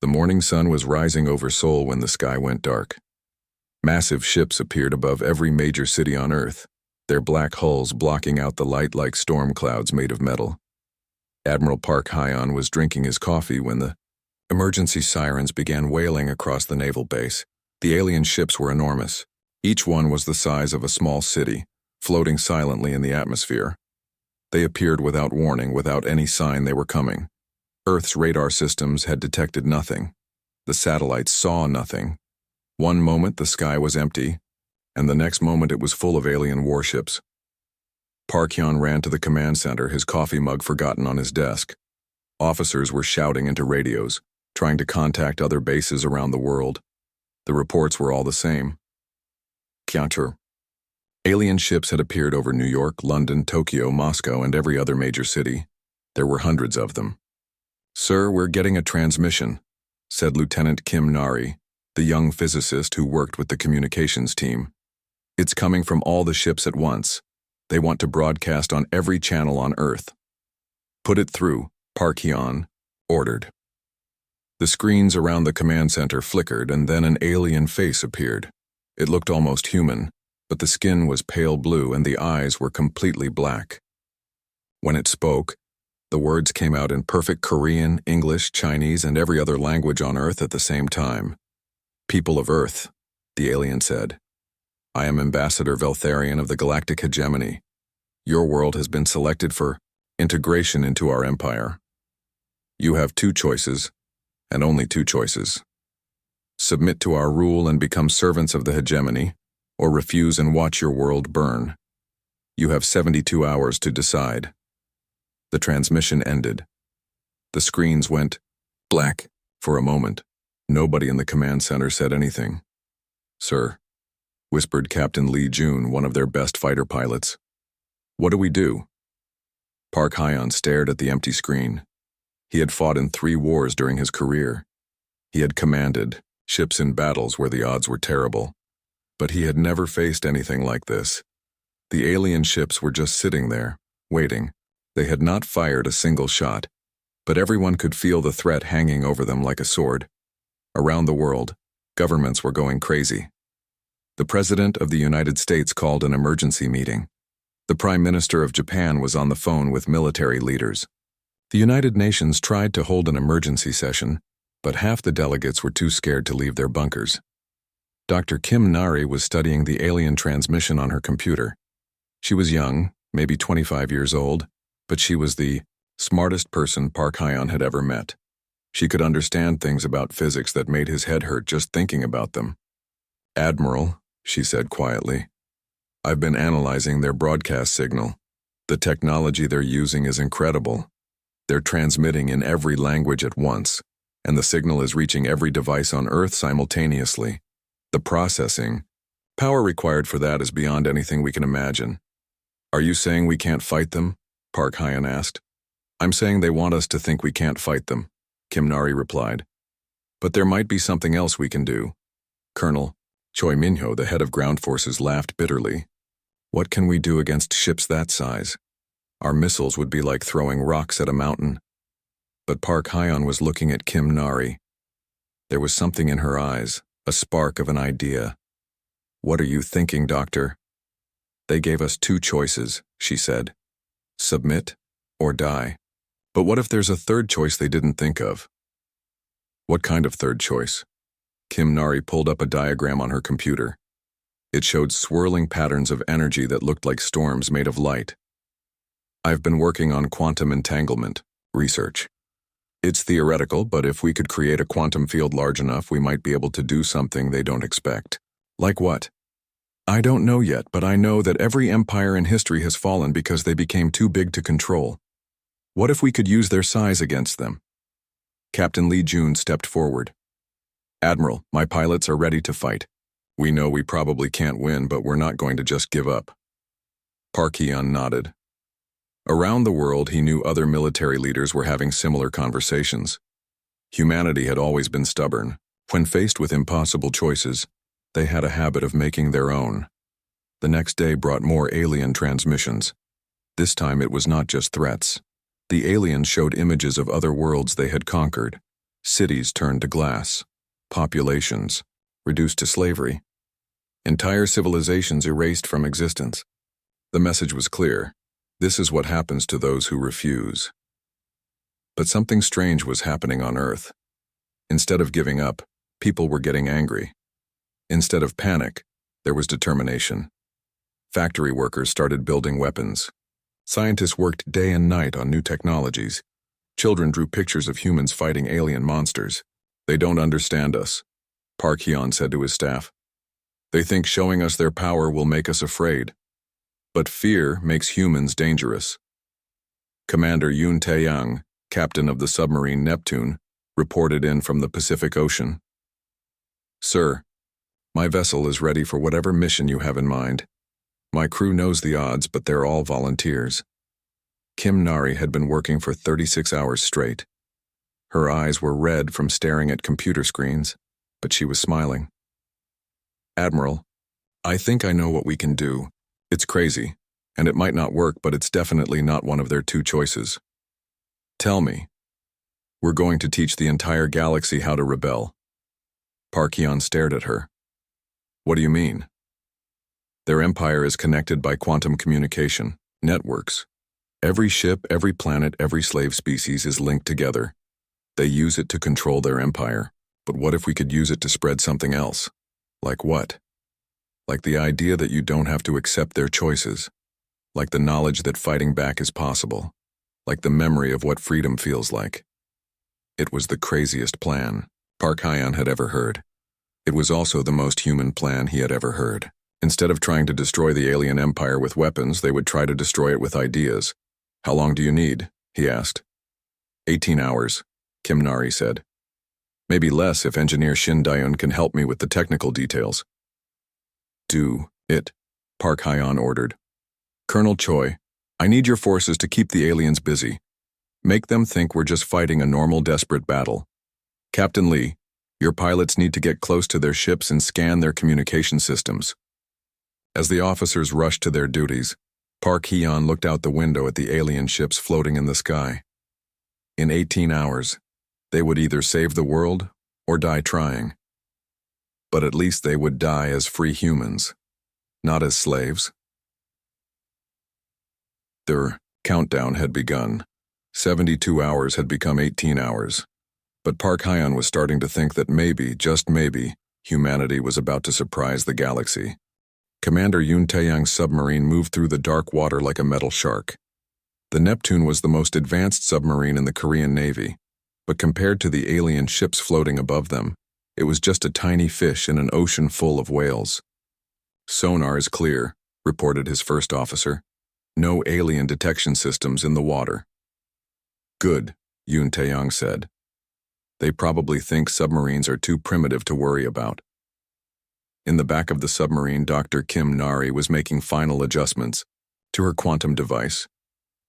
The morning sun was rising over Seoul when the sky went dark. Massive ships appeared above every major city on Earth, their black hulls blocking out the light like storm clouds made of metal. Admiral Park Hyon was drinking his coffee when the emergency sirens began wailing across the naval base. The alien ships were enormous. Each one was the size of a small city, floating silently in the atmosphere. They appeared without warning, without any sign they were coming. Earth's radar systems had detected nothing. The satellites saw nothing. One moment the sky was empty, and the next moment it was full of alien warships. Park Hyon ran to the command center, his coffee mug forgotten on his desk. Officers were shouting into radios, trying to contact other bases around the world. The reports were all the same. Counter. Alien ships had appeared over New York, London, Tokyo, Moscow, and every other major city. There were hundreds of them. "Sir, we're getting a transmission," said Lieutenant Kim Nari, the young physicist who worked with the communications team. "It's coming from all the ships at once. They want to broadcast on every channel on Earth." "Put it through," Park Hyon ordered. The screens around the command center flickered, and then an alien face appeared. It looked almost human, but the skin was pale blue and the eyes were completely black. When it spoke, the words came out in perfect Korean, English, Chinese, and every other language on Earth at the same time. "People of Earth," the alien said. "I am Ambassador Veltharion of the Galactic Hegemony. Your world has been selected for integration into our empire. You have two choices, and only two choices. Submit to our rule and become servants of the hegemony, or refuse and watch your world burn. You have 72 hours to decide." The transmission ended. The screens went black for a moment. Nobody in the command center said anything. "Sir," whispered Captain Lee Jun, one of their best fighter pilots. "What do we do?" Park Hyon stared at the empty screen. He had fought in 3 wars during his career. He had commanded ships in battles where the odds were terrible. But he had never faced anything like this. The alien ships were just sitting there, waiting. They had not fired a single shot, but everyone could feel the threat hanging over them like a sword. Around the world, governments were going crazy. The President of the United States called an emergency meeting. The Prime Minister of Japan was on the phone with military leaders. The United Nations tried to hold an emergency session, but half the delegates were too scared to leave their bunkers. Dr. Kim Nari was studying the alien transmission on her computer. She was young, maybe 25 years old, but she was the smartest person Park Hyon had ever met. She could understand things about physics that made his head hurt just thinking about them. "Admiral," she said quietly, "I've been analyzing their broadcast signal. The technology they're using is incredible. They're transmitting in every language at once, and the signal is reaching every device on Earth simultaneously. The processing, power required for that is beyond anything we can imagine." "Are you saying we can't fight them?" Park Hyon asked. "I'm saying they want us to think we can't fight them," Kim Nari replied. "But there might be something else we can do." Colonel Choi Minho, the head of ground forces, laughed bitterly. "What can we do against ships that size? Our missiles would be like throwing rocks at a mountain." But Park Hyon was looking at Kim Nari. There was something in her eyes, a spark of an idea. "What are you thinking, Doctor?" "They gave us 2 choices," she said. "Submit or die. But what if there's a third choice they didn't think of?" "What kind of third choice?" Kim Nari pulled up a diagram on her computer. It showed swirling patterns of energy that looked like storms made of light. "I've been working on quantum entanglement research. It's theoretical, but if we could create a quantum field large enough, we might be able to do something they don't expect." "Like what?" "I don't know yet, but I know that every empire in history has fallen because they became too big to control. What if we could use their size against them?" Captain Lee Jun stepped forward. "Admiral, my pilots are ready to fight. We know we probably can't win, but we're not going to just give up." Park Hyon nodded. Around the world, he knew other military leaders were having similar conversations. Humanity had always been stubborn. When faced with impossible choices, they had a habit of making their own. The next day brought more alien transmissions. This time it was not just threats. The aliens showed images of other worlds they had conquered. Cities turned to glass. Populations reduced to slavery. Entire civilizations erased from existence. The message was clear. This is what happens to those who refuse. But something strange was happening on Earth. Instead of giving up, people were getting angry. Instead of panic, there was determination. Factory workers started building weapons. Scientists worked day and night on new technologies. Children drew pictures of humans fighting alien monsters. They don't understand us, Park Hyun said to his staff. They think showing us their power will make us afraid. But fear makes humans dangerous. Commander Yoon Tae-young, captain of the submarine Neptune, reported in from the Pacific Ocean. Sir, my vessel is ready for whatever mission you have in mind. My crew knows the odds, but they're all volunteers. Kim Nari had been working for 36 hours straight. Her eyes were red from staring at computer screens, but she was smiling. Admiral, I think I know what we can do. It's crazy, and it might not work, but it's definitely not one of their two choices. Tell me. We're going to teach the entire galaxy how to rebel. Park Hyun stared at her. What do you mean? Their empire is connected by quantum communication, networks. Every ship, every planet, every slave species is linked together. They use it to control their empire. But what if we could use it to spread something else? Like what? Like the idea that you don't have to accept their choices. Like the knowledge that fighting back is possible. Like the memory of what freedom feels like. It was the craziest plan Park Hyun had ever heard. It was also the most human plan he had ever heard. Instead of trying to destroy the alien empire with weapons, they would try to destroy it with ideas. How long do you need? He asked. 18 hours, Kim Nari said. Maybe less if engineer Shin Daeun can help me with the technical details. Do it, Park Hyun ordered. Colonel Choi, I need your forces to keep the aliens busy. Make them think we're just fighting a normal, desperate battle. Captain Lee, your pilots need to get close to their ships and scan their communication systems. As the officers rushed to their duties, Park Hyun looked out the window at the alien ships floating in the sky. In 18 hours, they would either save the world or die trying. But at least they would die as free humans, not as slaves. Their countdown had begun. 72 hours had become 18 hours. But Park Hyun was starting to think that maybe, just maybe, humanity was about to surprise the galaxy. Commander Yoon Tae-young's submarine moved through the dark water like a metal shark. The Neptune was the most advanced submarine in the Korean Navy, but compared to the alien ships floating above them, it was just a tiny fish in an ocean full of whales. Sonar is clear, reported his first officer. No alien detection systems in the water. Good, Yoon Tae-young said. They probably think submarines are too primitive to worry about. In the back of the submarine, Dr. Kim Nari was making final adjustments to her quantum device.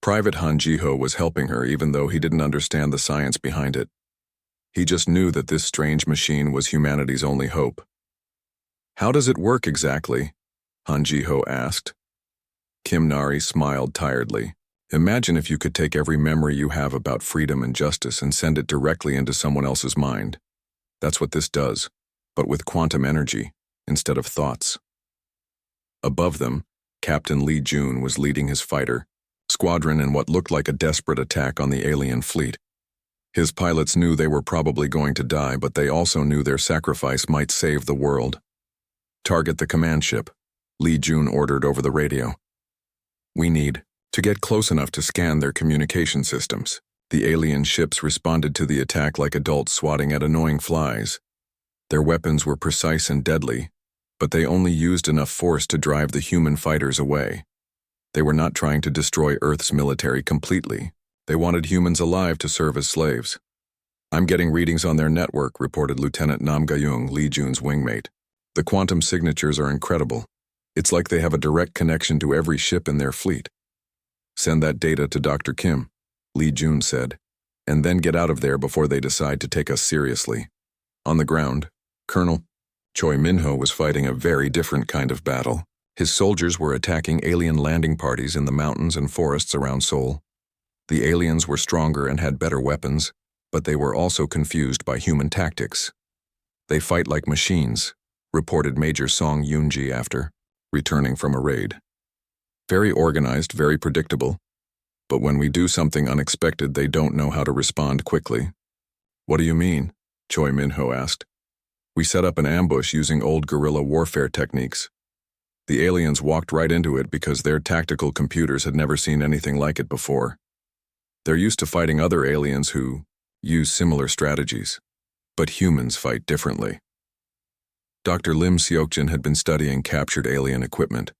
Private Han Ji-ho was helping her even though he didn't understand the science behind it. He just knew that this strange machine was humanity's only hope. How does it work exactly? Han Ji-ho asked. Kim Nari smiled tiredly. Imagine if you could take every memory you have about freedom and justice and send it directly into someone else's mind. That's what this does, but with quantum energy instead of thoughts. Above them, Captain Lee Jun was leading his fighter squadron in what looked like a desperate attack on the alien fleet. His pilots knew they were probably going to die, but they also knew their sacrifice might save the world. Target the command ship, Lee Jun ordered over the radio. We need to get close enough to scan their communication systems. The alien ships responded to the attack like adults swatting at annoying flies. Their weapons were precise and deadly, but they only used enough force to drive the human fighters away. They were not trying to destroy Earth's military completely. They wanted humans alive to serve as slaves. I'm getting readings on their network, reported Lieutenant Nam Ga-young, Lee Jun's wingmate. The quantum signatures are incredible. It's like they have a direct connection to every ship in their fleet. Send that data to Dr. Kim, Lee Jun said, and then get out of there before they decide to take us seriously. On the ground, Colonel Choi Min-ho was fighting a very different kind of battle. His soldiers were attacking alien landing parties in the mountains and forests around Seoul. The aliens were stronger and had better weapons, But they were also confused by human tactics. "They fight like machines," reported Major Song Yoonji after returning from a raid. "Very organized, very predictable. But when we do something unexpected, they don't know how to respond quickly." "What do you mean?" Choi Min-ho asked. "We set up an ambush using old guerrilla warfare techniques. The aliens walked right into it because their tactical computers had never seen anything like it before. They're used to fighting other aliens who use similar strategies. But humans fight differently." Dr. Lim Seokjin had been studying captured alien equipment.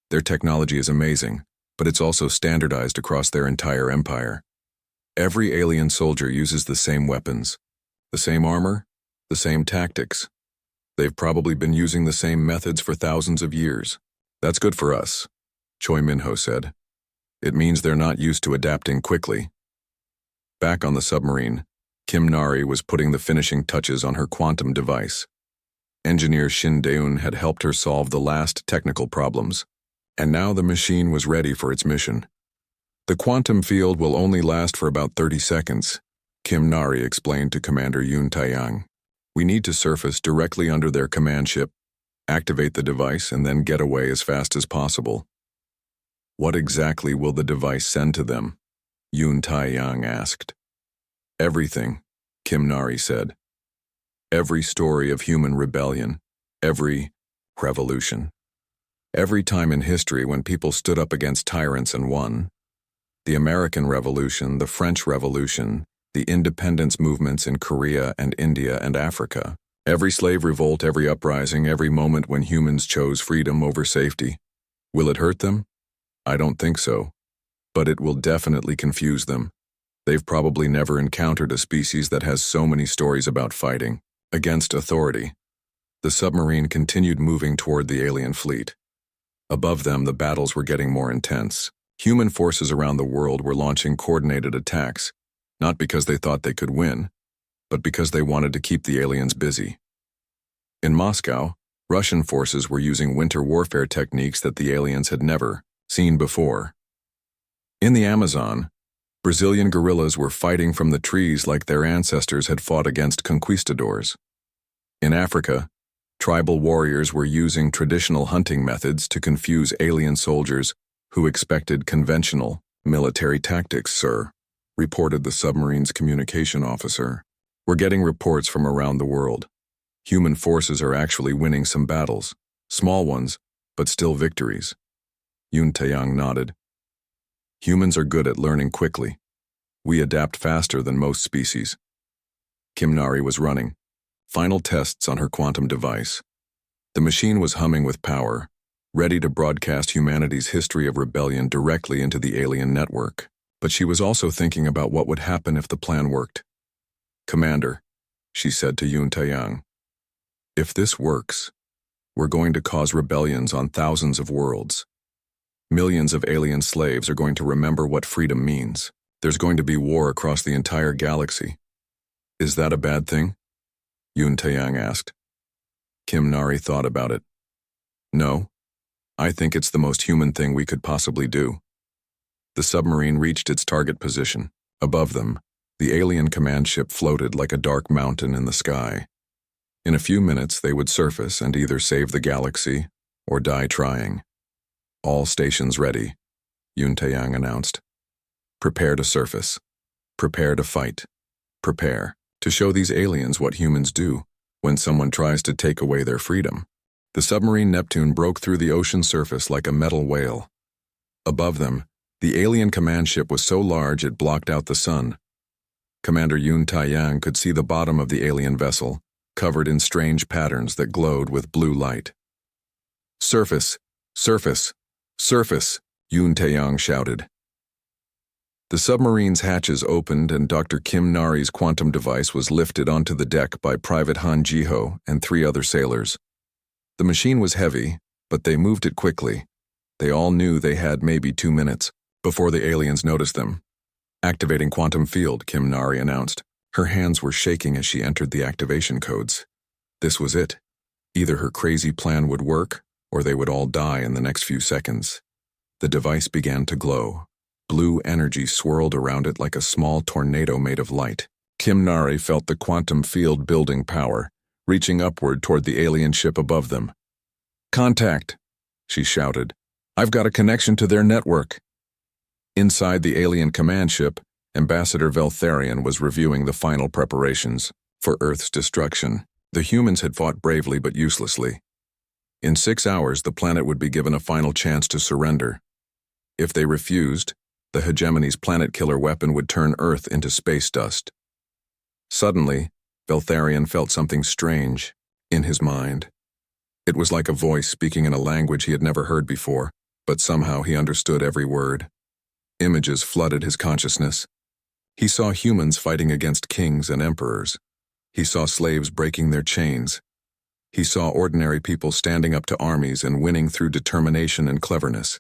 "Their technology is amazing, but it's also standardized across their entire empire. Every alien soldier uses the same weapons, the same armor, the same tactics. They've probably been using the same methods for thousands of years. That's good for us," Choi Min-ho said. "It means they're not used to adapting quickly." Back on the submarine, Kim Nari was putting the finishing touches on her quantum device. Engineer Shin Daeun had helped her solve the last technical problems, and now the machine was ready for its mission. "The quantum field will only last for about 30 seconds, Kim Nari explained to Commander Yoon Tae-yang. "We need to surface directly under their command ship, activate the device, and then get away as fast as possible." "What exactly will the device send to them?" Yoon Tae-yang asked. "Everything," Kim Nari said. "Every story of human rebellion, every revolution. Every time in history when people stood up against tyrants and won. The American Revolution, the French Revolution, the independence movements in Korea and India and Africa. Every slave revolt, every uprising, every moment when humans chose freedom over safety. Will it hurt them? I don't think so. But it will definitely confuse them. They've probably never encountered a species that has so many stories about fighting against authority." The submarine continued moving toward the alien fleet. Above them, the battles were getting more intense. Human forces around the world were launching coordinated attacks, not because they thought they could win, but because they wanted to keep the aliens busy. In Moscow, Russian forces were using winter warfare techniques that the aliens had never seen before. In the Amazon, Brazilian guerrillas were fighting from the trees like their ancestors had fought against conquistadors. In Africa, tribal warriors were using traditional hunting methods to confuse alien soldiers who expected conventional military tactics, sir, reported the submarine's communication officer. "We're getting reports from around the world. Human forces are actually winning some battles, small ones, but still victories." Yoon Tae-yang nodded. "Humans are good at learning quickly. We adapt faster than most species." Kim Nari was running final tests on her quantum device. The machine was humming with power, ready to broadcast humanity's history of rebellion directly into the alien network. But she was also thinking about what would happen if the plan worked. "Commander," she said to Yoon Tae-yang, "if this works, we're going to cause rebellions on thousands of worlds. Millions of alien slaves are going to remember what freedom means. There's going to be war across the entire galaxy. Is that a bad thing?" Yoon Tae-yang asked. Kim Nari thought about it. "No, I think it's the most human thing we could possibly do." The submarine reached its target position. Above them, the alien command ship floated like a dark mountain in the sky. In a few minutes, they would surface and either save the galaxy or die trying. "All stations ready," Yoon Tae-yang announced. "Prepare to surface. Prepare to fight. Prepare to show these aliens what humans do when someone tries to take away their freedom." The submarine Neptune broke through the ocean surface like a metal whale. Above them, the alien command ship was so large it blocked out the sun. Commander Yoon Tae-yang could see the bottom of the alien vessel, covered in strange patterns that glowed with blue light. "Surface! Surface! Surface!" Yoon Tae-yang shouted. The submarine's hatches opened and Dr. Kim Nari's quantum device was lifted onto the deck by Private Han Ji-ho and 3 other sailors. The machine was heavy, but they moved it quickly. They all knew they had maybe 2 minutes before the aliens noticed them. "Activating quantum field," Kim Nari announced. Her hands were shaking as she entered the activation codes. This was it. Either her crazy plan would work, or they would all die in the next few seconds. The device began to glow. Blue energy swirled around it like a small tornado made of light. Kimnari felt the quantum field building power, reaching upward toward the alien ship above them. "Contact!" she shouted. "I've got a connection to their network." Inside the alien command ship, Ambassador Veltharion was reviewing the final preparations for Earth's destruction. The humans had fought bravely but uselessly. In 6 hours, the planet would be given a final chance to surrender. If they refused, the hegemony's planet-killer weapon would turn Earth into space dust. Suddenly, Veltharion felt something strange in his mind. It was like a voice speaking in a language he had never heard before, but somehow he understood every word. Images flooded his consciousness. He saw humans fighting against kings and emperors. He saw slaves breaking their chains. He saw ordinary people standing up to armies and winning through determination and cleverness.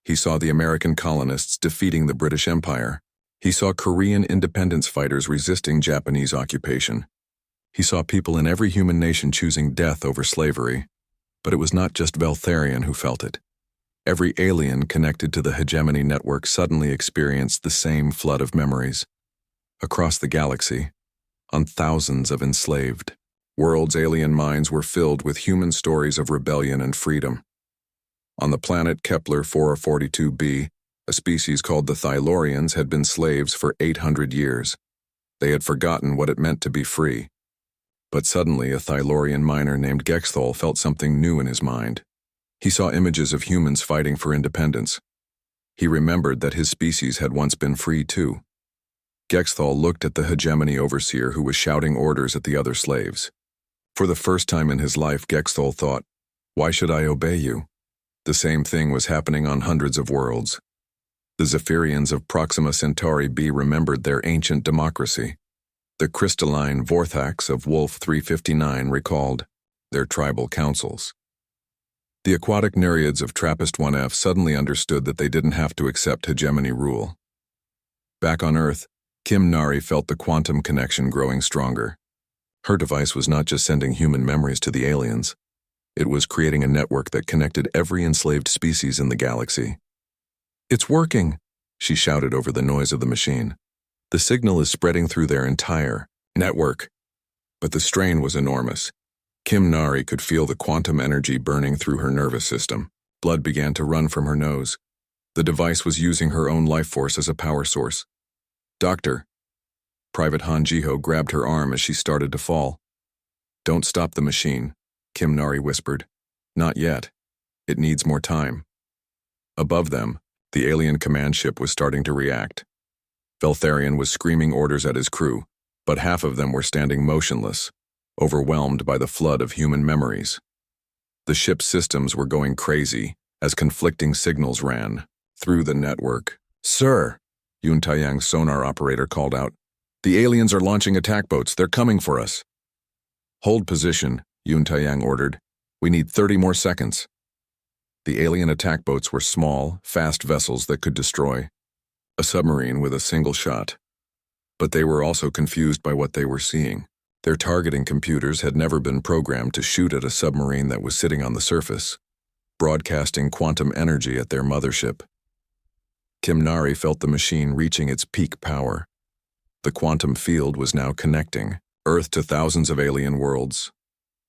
He saw the American colonists defeating the British Empire. He saw Korean independence fighters resisting Japanese occupation. He saw people in every human nation choosing death over slavery. But it was not just Veltharion who felt it. Every alien connected to the hegemony network suddenly experienced the same flood of memories. Across the galaxy, on thousands of enslaved worlds, alien minds were filled with human stories of rebellion and freedom. On the planet Kepler 442b, a species called the Thylorians had been slaves for 800 years. They had forgotten what it meant to be free. But suddenly, a Thylorian miner named Gexthol felt something new in his mind. He saw images of humans fighting for independence. He remembered that his species had once been free too. Gexthol looked at the hegemony overseer who was shouting orders at the other slaves. For the first time in his life, Gexthol thought, "Why should I obey you?" The same thing was happening on hundreds of worlds. The Zephyrians of Proxima Centauri b remembered their ancient democracy. The crystalline Vorthax of Wolf 359 recalled their tribal councils. The aquatic Nereids of Trappist-1F suddenly understood that they didn't have to accept hegemony rule. Back on Earth, Kimnari felt the quantum connection growing stronger. Her device was not just sending human memories to the aliens. It was creating a network that connected every enslaved species in the galaxy. "It's working," she shouted over the noise of the machine. "The signal is spreading through their entire network." But the strain was enormous. Kimnari could feel the quantum energy burning through her nervous system. Blood began to run from her nose. The device was using her own life force as a power source. "Doctor." Private Han Jiho grabbed her arm as she started to fall. "Don't stop the machine," Kimnari whispered. "Not yet. It needs more time." Above them, the alien command ship was starting to react. Veltharion was screaming orders at his crew, but half of them were standing motionless, overwhelmed by the flood of human memories. The ship's systems were going crazy as conflicting signals ran through the network. "Sir," Yun Taiyang's sonar operator called out, "the aliens are launching attack boats. They're coming for us." "Hold position," Yun Taiyang ordered. "We need 30 more seconds." The alien attack boats were small, fast vessels that could destroy a submarine with a single shot. But they were also confused by what they were seeing. Their targeting computers had never been programmed to shoot at a submarine that was sitting on the surface, broadcasting quantum energy at their mothership. Kimnari felt the machine reaching its peak power. The quantum field was now connecting Earth to thousands of alien worlds.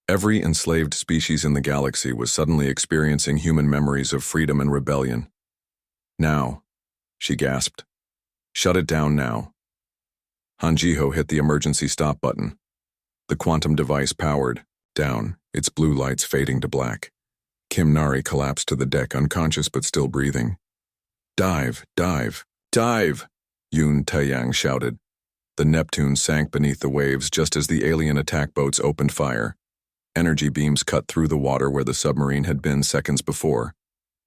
Every enslaved species in the galaxy was suddenly experiencing human memories of freedom and rebellion. "Now," she gasped. "Shut it down now." Han Jiho hit the emergency stop button. The quantum device powered down, its blue lights fading to black. Kimnari collapsed to the deck, unconscious but still breathing. "Dive, dive, dive!" Yun Taiyang shouted. The Neptune sank beneath the waves just as the alien attack boats opened fire. Energy beams cut through the water where the submarine had been seconds before,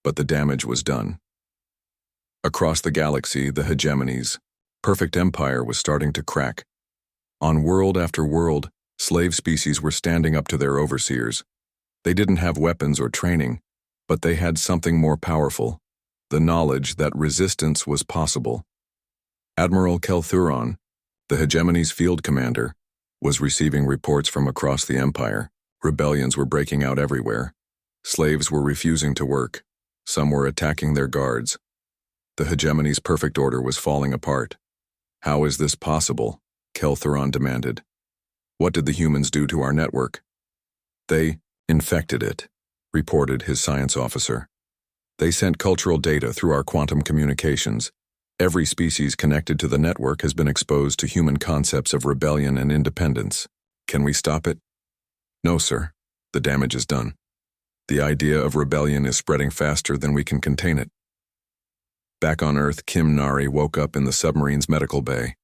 but the damage was done. Across the galaxy, the hegemony's perfect empire was starting to crack. On world after world, slave species were standing up to their overseers. They didn't have weapons or training, but they had something more powerful, the knowledge that resistance was possible. Admiral Kelthuron, the hegemony's field commander, was receiving reports from across the empire. Rebellions were breaking out everywhere. Slaves were refusing to work. Some were attacking their guards. The hegemony's perfect order was falling apart. How is this possible? Keltheron demanded. What did the humans do to our network? They infected it, reported his science officer. They sent cultural data through our quantum communications. Every species connected to the network has been exposed to human concepts of rebellion and independence. Can we stop it? No, sir. The damage is done. The idea of rebellion is spreading faster than we can contain it. Back on Earth, Kim Nari woke up in the submarine's medical bay.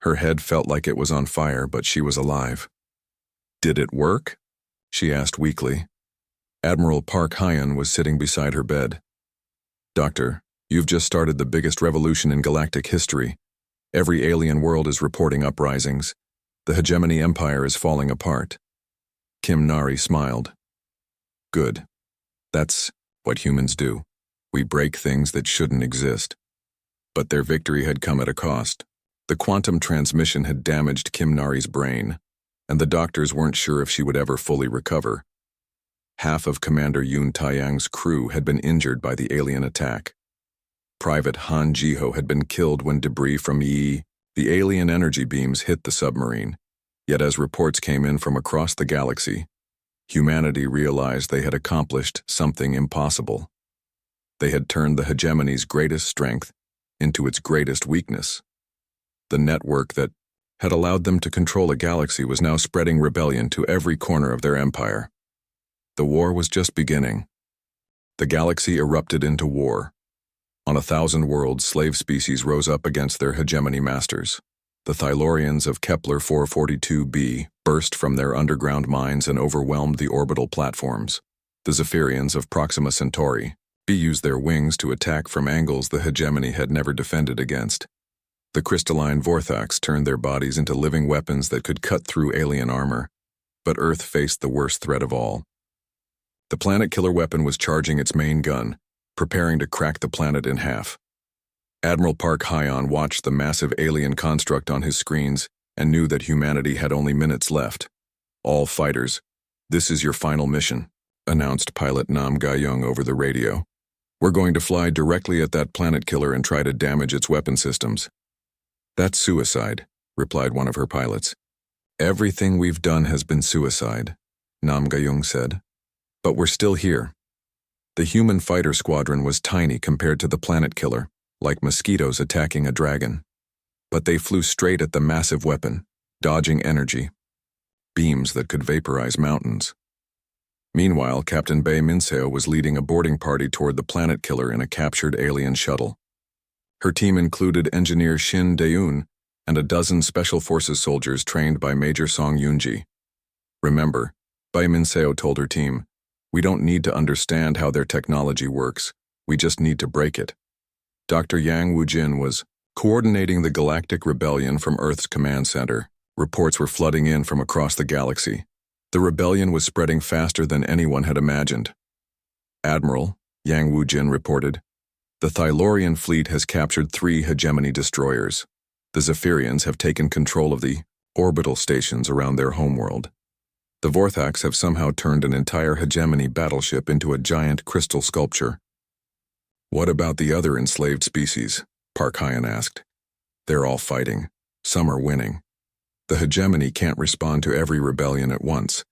Her head felt like it was on fire, but she was alive. Did it work? She asked weakly. Admiral Park Hyan was sitting beside her bed. Doctor, you've just started the biggest revolution in galactic history. Every alien world is reporting uprisings. The hegemony empire is falling apart. Kim Nari smiled. Good. That's what humans do. We break things that shouldn't exist. But their victory had come at a cost. The quantum transmission had damaged Kim Nari's brain, and the doctors weren't sure if she would ever fully recover. Half of Commander Yoon Taeyang's crew had been injured by the alien attack. Private Han Jiho had been killed when debris from the alien energy beams hit the submarine. Yet as reports came in from across the galaxy, humanity realized they had accomplished something impossible. They had turned the hegemony's greatest strength into its greatest weakness. The network that had allowed them to control a galaxy was now spreading rebellion to every corner of their empire. The war was just beginning. The galaxy erupted into war. On 1,000 worlds, slave species rose up against their hegemony masters. The Thylorians of Kepler 442b burst from their underground mines and overwhelmed the orbital platforms. The Zephyrians of Proxima Centauri used their wings to attack from angles the hegemony had never defended against. The crystalline Vorthax turned their bodies into living weapons that could cut through alien armor. But Earth faced the worst threat of all. The planet killer weapon was charging its main gun, preparing to crack the planet in half. Admiral Park Hyan watched the massive alien construct on his screens and knew that humanity had only minutes left. All fighters, this is your final mission, announced pilot Nam Ga-young over the radio. We're going to fly directly at that planet killer and try to damage its weapon systems. That's suicide, replied one of her pilots. Everything we've done has been suicide, Nam Ga-young said. But we're still here. The human fighter squadron was tiny compared to the planet killer, like mosquitoes attacking a dragon. But they flew straight at the massive weapon, dodging energy, beams that could vaporize mountains. Meanwhile, Captain Bae Minseo was leading a boarding party toward the planet killer in a captured alien shuttle. Her team included engineer Shin Daeun and a dozen Special Forces soldiers trained by Major Song Yoonji. Remember, Bae Minseo told her team, we don't need to understand how their technology works, we just need to break it. Dr. Yang Woo-jin was coordinating the Galactic Rebellion from Earth's command center. Reports were flooding in from across the galaxy. The rebellion was spreading faster than anyone had imagined. Admiral, Yang Woo-jin reported, the Thylorian fleet has captured 3 hegemony destroyers. The Zephyrians have taken control of the orbital stations around their homeworld. The Vorthax have somehow turned an entire hegemony battleship into a giant crystal sculpture. What about the other enslaved species? Park Hyan asked. They're all fighting. Some are winning. The hegemony can't respond to every rebellion at once.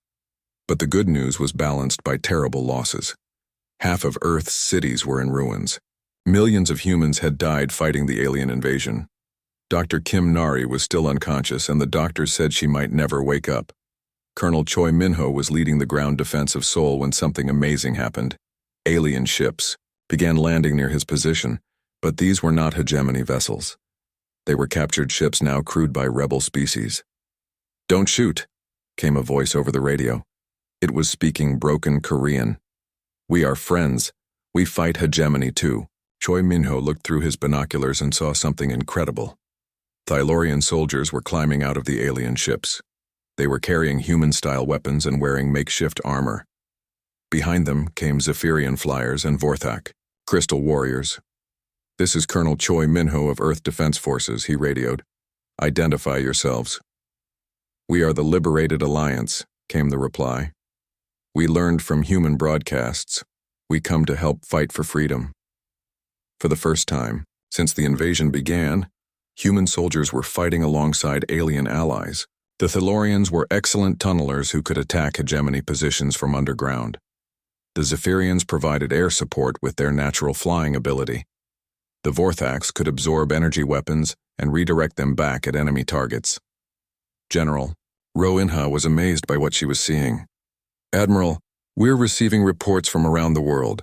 But the good news was balanced by terrible losses. Half of Earth's cities were in ruins. Millions of humans had died fighting the alien invasion. Dr. Kim Nari was still unconscious, and the doctors said she might never wake up. Colonel Choi Minho was leading the ground defense of Seoul when something amazing happened. Alien ships began landing near his position, but these were not hegemony vessels. They were captured ships now crewed by rebel species. Don't shoot, came a voice over the radio. It was speaking broken Korean. We are friends. We fight hegemony too. Choi Minho looked through his binoculars and saw something incredible. Thylorian soldiers were climbing out of the alien ships. They were carrying human-style weapons and wearing makeshift armor. Behind them came Zephyrian flyers and Vorthak, crystal warriors. This is Colonel Choi Minho of Earth Defense Forces, he radioed. Identify yourselves. We are the Liberated Alliance, came the reply. We learned from human broadcasts. We come to help fight for freedom. For the first time, Since the invasion began, human soldiers were fighting alongside alien allies. The Tellurians were excellent tunnelers who could attack hegemony positions from underground. The Zephyrians provided air support with their natural flying ability. The Vorthax could absorb energy weapons and redirect them back at enemy targets. General Roinha was amazed by what she was seeing. "Admiral, we're receiving reports from around the world.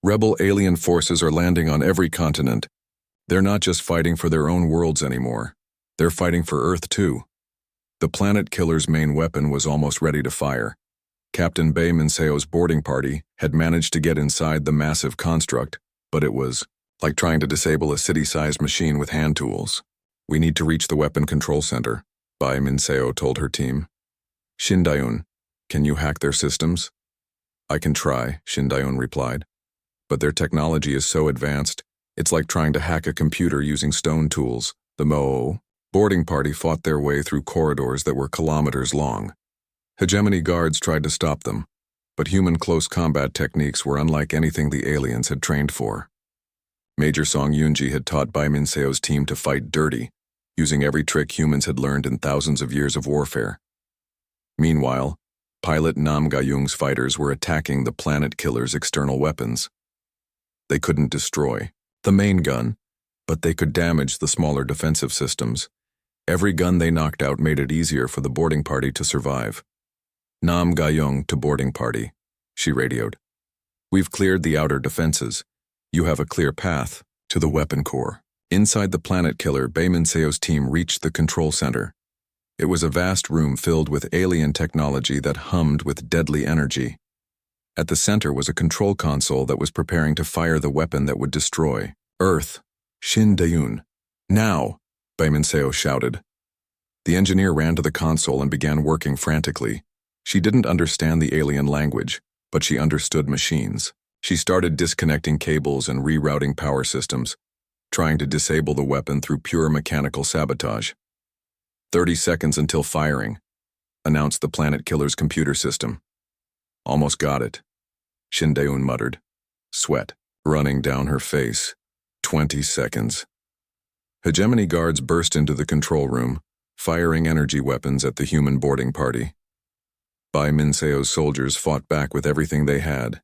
Rebel alien forces are landing on every continent. They're not just fighting for their own worlds anymore. They're fighting for Earth too." The planet killer's main weapon was almost ready to fire. Captain Bay Minseo's boarding party had managed to get inside the massive construct, but it was like trying to disable a city-sized machine with hand tools. "We need to reach the weapon control center," Bai Minseo told her team. "Shin-Dayun, can you hack their systems?" "I can try," Shin-Dayun replied. "But their technology is so advanced, it's like trying to hack a computer using stone tools." The Mo boarding party fought their way through corridors that were kilometers long. Hegemony guards tried to stop them, but human close combat techniques were unlike anything the aliens had trained for. Major Song Yunji had taught Bai Minseo's team to fight dirty, using every trick humans had learned in thousands of years of warfare. Meanwhile, pilot Nam Gayung's fighters were attacking the planet killer's external weapons. They couldn't destroy the main gun, but they could damage the smaller defensive systems. Every gun they knocked out made it easier for the boarding party to survive. "Nam Gayung to boarding party," she radioed. "We've cleared the outer defenses. You have a clear path to the weapon core." Inside the planet killer, Bai Minseo's team reached the control center. It was a vast room filled with alien technology that hummed with deadly energy. At the center was a control console that was preparing to fire the weapon that would destroy Earth. "Shin-Dayun, now!" Bai Minseo shouted. The engineer ran to the console and began working frantically. She didn't understand the alien language, but she understood machines. She started disconnecting cables and rerouting power systems, trying to disable the weapon through pure mechanical sabotage. 30 seconds until firing," announced the planet killer's computer system. "Almost got it," Shin-Dayun muttered, sweat running down her face. 20 seconds. Hegemony guards burst into the control room, firing energy weapons at the human boarding party. Bai Minseo's soldiers fought back with everything they had,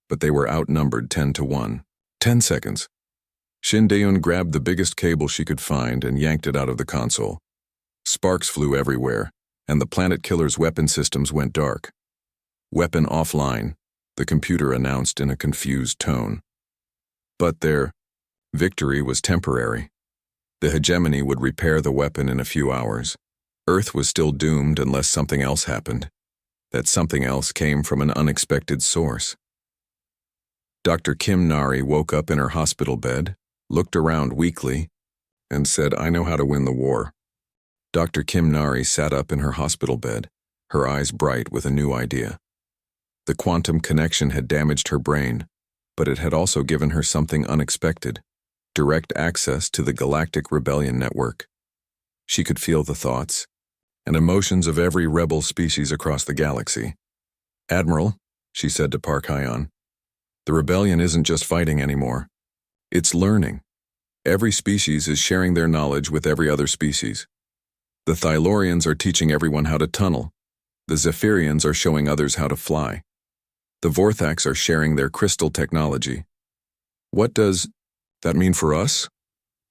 but they were outnumbered 10-1. 10 seconds. Shin-Dayun grabbed the biggest cable she could find and yanked it out of the console. Sparks flew everywhere, and the planet killer's weapon systems went dark. "Weapon offline," the computer announced in a confused tone. But their victory was temporary. The hegemony would repair the weapon in a few hours. Earth was still doomed unless something else happened. That something else came from an unexpected source. Dr. Kim Nari woke up in her hospital bed, looked around weakly, and said, "I know how to win the war." Dr. Kim Nari sat up in her hospital bed, her eyes bright with a new idea. The quantum connection had damaged her brain, but it had also given her something unexpected: direct access to the Galactic Rebellion network. She could feel the thoughts and emotions of every rebel species across the galaxy. "Admiral," she said to Park Hyon, "the rebellion isn't just fighting anymore. It's learning. Every species is sharing their knowledge with every other species. The Thyllorians are teaching everyone how to tunnel. The Zephyrians are showing others how to fly. The Vorthax are sharing their crystal technology." "What does that mean for us?"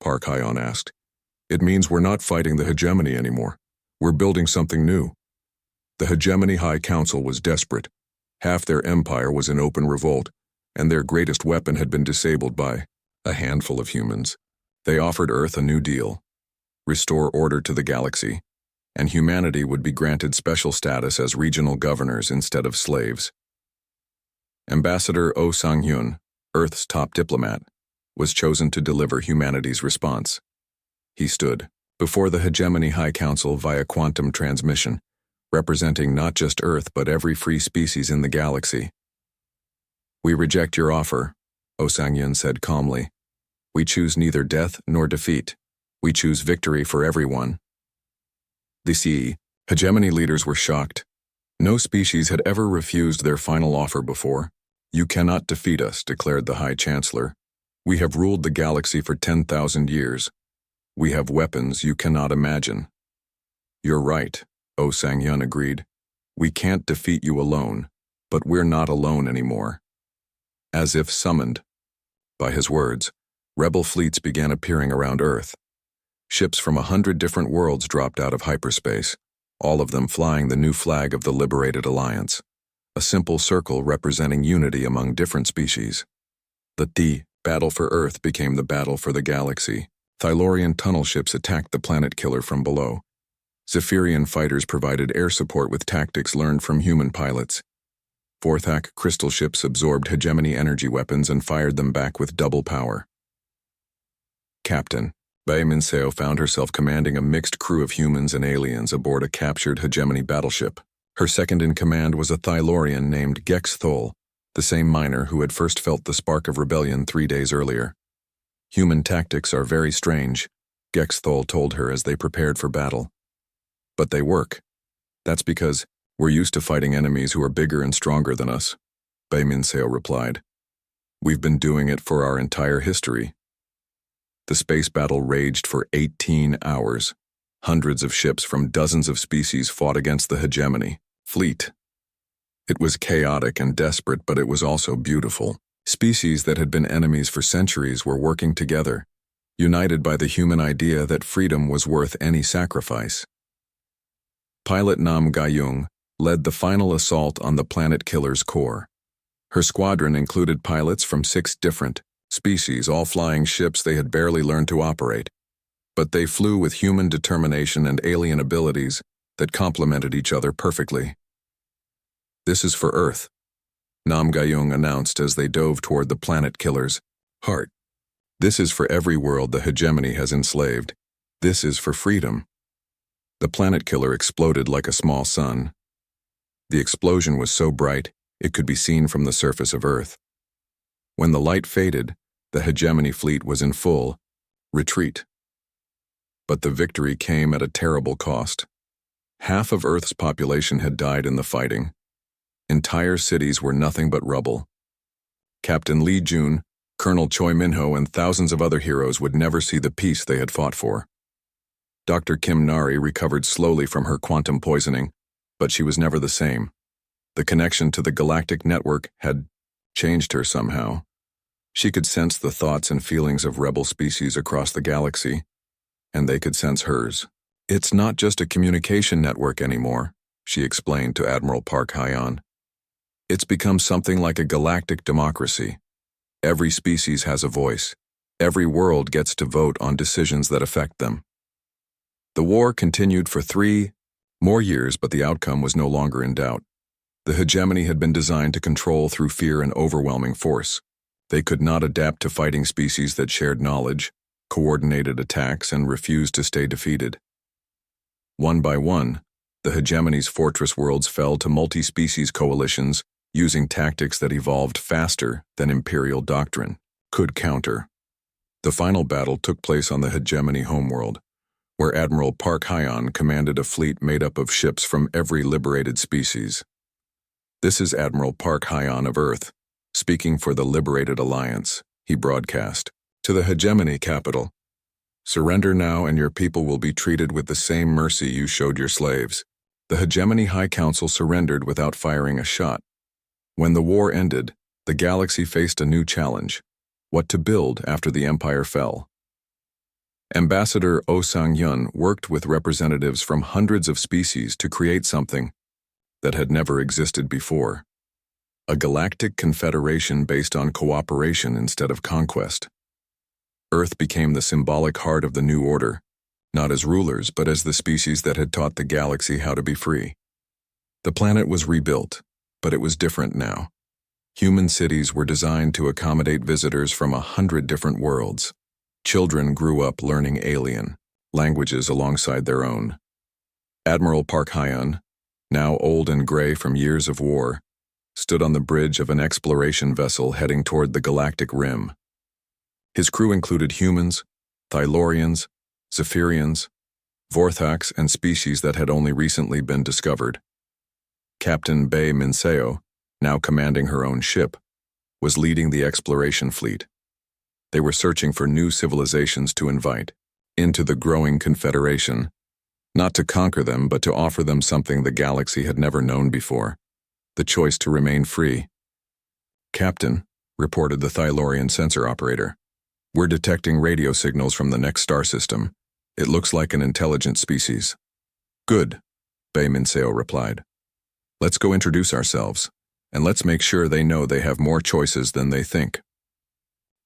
Park Hyon asked. "It means we're not fighting the hegemony anymore. We're building something new. The Hegemony High Council was desperate. Half their empire was in open revolt, and their greatest weapon had been disabled by a handful of humans. They offered Earth a new deal: restore order to the galaxy, and humanity would be granted special status as regional governors instead of slaves. Ambassador Oh Sang-hyun, Earth's top diplomat, was chosen to deliver humanity's response. He stood before the Hegemony High Council via quantum transmission, representing not just Earth but every free species in the galaxy. "We reject your offer," Oh Sang-hyun said calmly. "We choose neither death nor defeat. We choose victory for everyone." The hegemony leaders were shocked. No species had ever refused their final offer before. "You cannot defeat us," declared the High Chancellor. We have ruled the galaxy for 10,000 years. We have weapons you cannot imagine. You're right, Oh Sang-yun agreed. We can't defeat you alone, but we're not alone anymore. As if summoned by his words, rebel fleets began appearing around Earth. Ships from 100 different worlds dropped out of hyperspace, all of them flying the new flag of the Liberated Alliance, a simple circle representing unity among different species. The battle for Earth became the battle for the galaxy. Thylorian tunnel ships attacked the planet killer from below. Zephyrian fighters provided air support with tactics learned from human pilots. Vorthak crystal ships absorbed hegemony energy weapons and fired them back with double power. Captain Bai Minseo found herself commanding a mixed crew of humans and aliens aboard a captured hegemony battleship. Her second-in-command was a Thylorian named Gex Thol, the same miner who had first felt the spark of rebellion 3 days earlier. Human tactics are very strange, Gex Thol told her as they prepared for battle. But they work. That's because we're used to fighting enemies who are bigger and stronger than us, Bai Minseo replied. We've been doing it for our entire history. The space battle raged for 18 hours. Hundreds of ships from dozens of species fought against the hegemony fleet. It was chaotic and desperate, but it was also beautiful. Species that had been enemies for centuries were working together, united by the human idea that freedom was worth any sacrifice. Pilot Nam Gayung led the final assault on the planet killer's core. Her squadron included pilots from 6 different species, all flying ships they had barely learned to operate. But they flew with human determination and alien abilities that complemented each other perfectly. This is for Earth, Nam Gayung announced as they dove toward the planet killer's heart. This is for every world the hegemony has enslaved. This is for freedom. The planet killer exploded like a small sun. The explosion was so bright, it could be seen from the surface of Earth. When the light faded, the hegemony fleet was in full retreat. But the victory came at a terrible cost. Half of Earth's population had died in the fighting. Entire cities were nothing but rubble. Captain Lee Jun, Colonel Choi Minho, and thousands of other heroes would never see the peace they had fought for. Dr. Kim Nari recovered slowly from her quantum poisoning, but she was never the same. The connection to the galactic network had changed her somehow. She could sense the thoughts and feelings of rebel species across the galaxy, and they could sense hers. It's not just a communication network anymore, she explained to Admiral Park Hyan. It's become something like a galactic democracy. Every species has a voice. Every world gets to vote on decisions that affect them. The war continued for 3 more years, but the outcome was no longer in doubt. The hegemony had been designed to control through fear and overwhelming force. They could not adapt to fighting species that shared knowledge, coordinated attacks, and refused to stay defeated. One by one, the hegemony's fortress worlds fell to multi-species coalitions using tactics that evolved faster than imperial doctrine could counter. The final battle took place on the hegemony homeworld, where Admiral Park Hyan commanded a fleet made up of ships from every liberated species. This is Admiral Park Hyan of Earth, speaking for the Liberated Alliance, he broadcast. To the hegemony capital, surrender now and your people will be treated with the same mercy you showed your slaves. The hegemony High Council surrendered without firing a shot. When the war ended, the galaxy faced a new challenge: what to build after the empire fell. Ambassador Oh Sang-yun worked with representatives from hundreds of species to create something that had never existed before. A galactic confederation based on cooperation instead of conquest. Earth became the symbolic heart of the new order, not as rulers but as the species that had taught the galaxy how to be free. The planet was rebuilt, but it was different now. Human cities were designed to accommodate visitors from 100 different worlds. Children grew up learning alien languages alongside their own. Admiral Park Hyan, now old and gray from years of war, stood on the bridge of an exploration vessel heading toward the galactic rim. His crew included humans, Thylorians, Zephyrians, Vorthaks, and species that had only recently been discovered. Captain Bai Minseo, now commanding her own ship, was leading the exploration fleet. They were searching for new civilizations to invite into the growing confederation, not to conquer them, but to offer them something the galaxy had never known before, the choice to remain free. "Captain," reported the Thylorian sensor operator, "we're detecting radio signals from the next star system. It looks like an intelligent species." "Good," Bayminseo replied. "Let's go introduce ourselves, and let's make sure they know they have more choices than they think."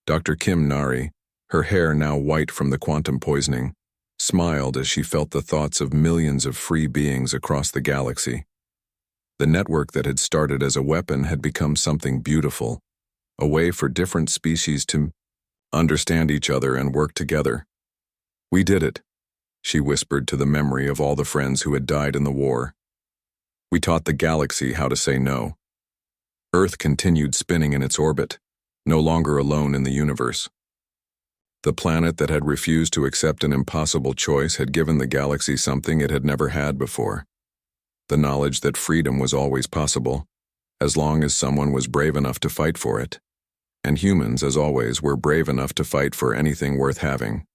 Dr. Kim Nari, her hair now white from the quantum poisoning, smiled as she felt the thoughts of millions of free beings across the galaxy. The network that had started as a weapon had become something beautiful, a way for different species to understand each other and work together. "We did it," she whispered to the memory of all the friends who had died in the war. "We taught the galaxy how to say no." Earth continued spinning in its orbit, no longer alone in the universe. The planet that had refused to accept an impossible choice had given the galaxy something it had never had before: the knowledge that freedom was always possible, as long as someone was brave enough to fight for it. And humans, as always, were brave enough to fight for anything worth having.